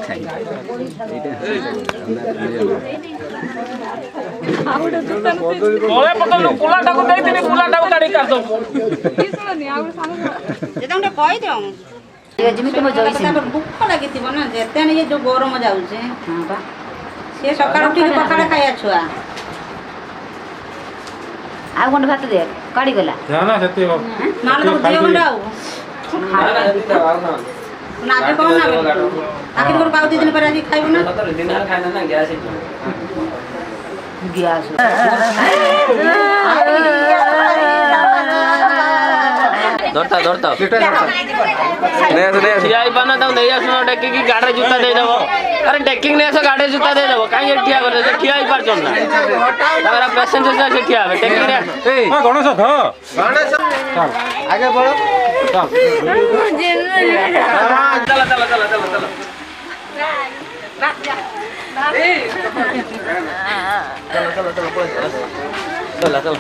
খাই তোরে প্রথম পোলাটাকে দেইতিনি পোলাটাকে গাড়ি কাট দব যেটা আমরা কই দেও ଯେମିତି ମୋ ଜଗି ତାପରେ ଭୁକ ଲାଗିଥିବ ନା ଯେତେ ନିଜେ ଯୋଉ ଗରମ ଯାଉଛି ସିଏ ସକାଳୁ ଉଠିକି ପଖାଳ ଖାଇବା ଛୁଆ ଆଉ ଗଣ୍ଡେ ଭାତ ଦେ କାଢିଗଲା ନା ସେତି ନହେଲେ ତାକୁ ଦିଅ ଗଣ୍ଡେ ଆଉ ନାବେ କଣ ନାବେ ଆଖିରି କରି ପାଉ 2 ଦିନ ପରେ ଆଜି ଖାଇବୁ ନା ଦିନରେ ଖାଇନା ନା ଗ୍ୟାସ୍ ହେଇଯିବ ଗ୍ୟାସ୍ ଧରତା ଧରତା ଠିଆ ହେଇପାରୁନା ତାକୁ ନେଇ ଆସୁନ ଟେକିକି ଗାଡ଼ିରେ ଜୁତା ଦେଇଦେବ ଆରେ ଟେକିକି ନେଇ ଆସ ଗାଡ଼ିରେ ଜୁତା ଦେଇଦେବ କାହିଁକି ଠିଆ କରିଦେବ ସେ ଠିଆ ହେଇପାରୁଛନ୍ତି ନା ତାଙ୍କର ପ୍ୟାସେଞ୍ଜର ସେ ଠିଆ ହେବେ ଟେକିକି ନେଇ ଗଣେଶ ଧ ଆଗେ ବଳ ଚାଲ ଚାଲ ଚାଲ ଚାଲ ଚାଲ ଚାଲ ଚାଲ ଚାଲ ଚାଲ